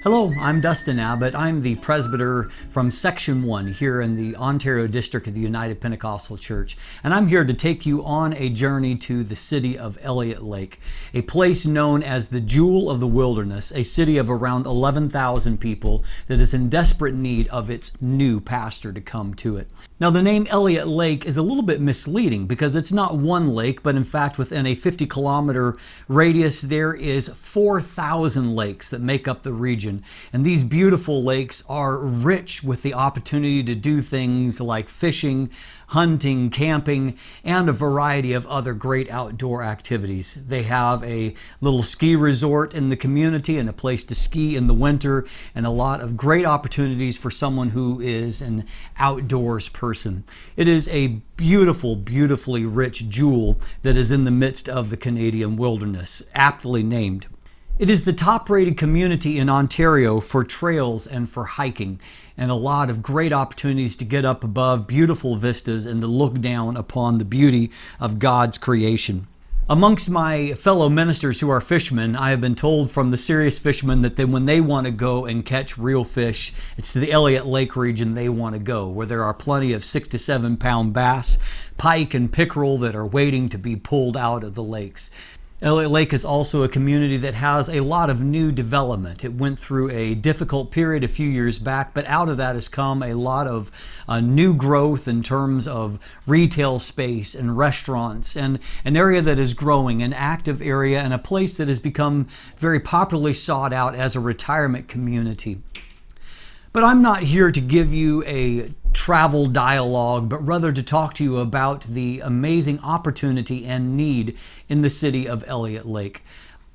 Hello, I'm Dustin Abbott. I'm the presbyter from Section 1 here in the Ontario District of the United Pentecostal Church. And I'm here to take you on a journey to the city of Elliot Lake, a place known as the Jewel of the Wilderness, a city of around 11,000 people that is in desperate need of its new pastor to come to it. Now, the name Elliot Lake is a little bit misleading because it's not one lake, but in fact, within a 50-kilometer radius, there is 4,000 lakes that make up the region. And these beautiful lakes are rich with the opportunity to do things like fishing, hunting, camping, and a variety of other great outdoor activities. They have a little ski resort in the community and a place to ski in the winter, and a lot of great opportunities for someone who is an outdoors person. It is a beautiful, beautifully rich jewel that is in the midst of the Canadian wilderness, aptly named. It is the top-rated community in Ontario for trails and for hiking, and a lot of great opportunities to get up above beautiful vistas and to look down upon the beauty of God's creation. Amongst my fellow ministers who are fishermen, I have been told from the serious fishermen that when they want to go and catch real fish, it's to the Elliot Lake region they want to go, where there are plenty of 6 to 7 pound bass, pike, and pickerel that are waiting to be pulled out of the lakes. Elliot Lake is also a community that has a lot of new development. It went through a difficult period a few years back, but out of that has come a lot of new growth in terms of retail space and restaurants, and an area that is growing, an active area, and a place that has become very popularly sought out as a retirement community. But I'm not here to give you a travel dialogue, but rather to talk to you about the amazing opportunity and need in the city of Elliot Lake.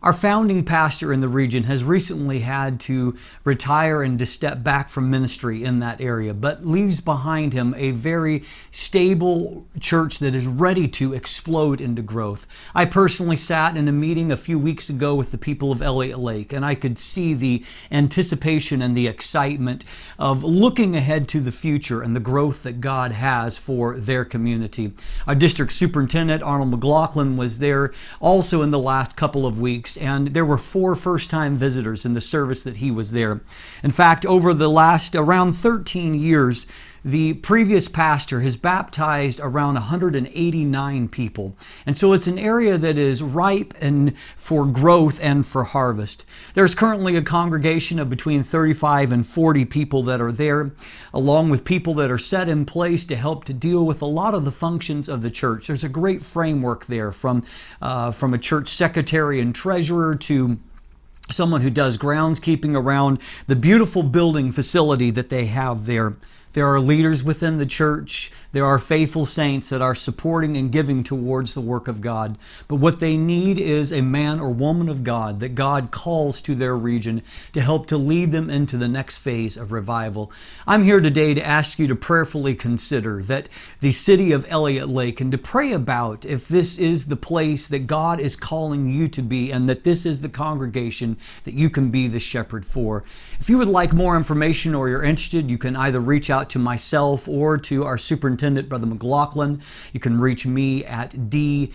Our founding pastor in the region has recently had to retire and to step back from ministry in that area, but leaves behind him a very stable church that is ready to explode into growth. I personally sat in a meeting a few weeks ago with the people of Elliot Lake, and I could see the anticipation and the excitement of looking ahead to the future and the growth that God has for their community. Our district superintendent, Arnold Maclauchlan, was there also in the last couple of weeks, and there were 4 first-time visitors in the service that he was there. In fact, over the last around 13 years, the previous pastor has baptized around 189 people. And so it's an area that is ripe and for growth and for harvest. There's currently a congregation of between 35 and 40 people that are there, along with people that are set in place to help to deal with a lot of the functions of the church. There's a great framework there from a church secretary and treasurer to someone who does groundskeeping around the beautiful building facility that they have there. There are leaders within the church. There are faithful saints that are supporting and giving towards the work of God. But what they need is a man or woman of God that God calls to their region to help to lead them into the next phase of revival. I'm here today to ask you to prayerfully consider that the city of Elliot Lake, and to pray about if this is the place that God is calling you to be, and that this is the congregation that you can be the shepherd for. If you would like more information or you're interested, you can either reach out to myself or to our superintendent, Brother Maclauchlan. You can reach me at d.abbott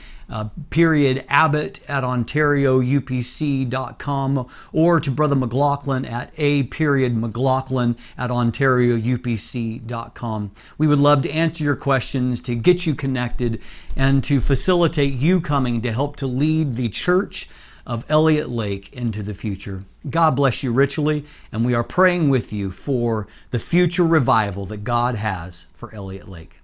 at ontarioupc.com, or to Brother Maclauchlan at a.maclauchlan at ontarioupc.com. We would love to answer your questions, to get you connected, and to facilitate you coming to help to lead the church of Elliot Lake into the future. God bless you richly, and we are praying with you for the future revival that God has for Elliot Lake.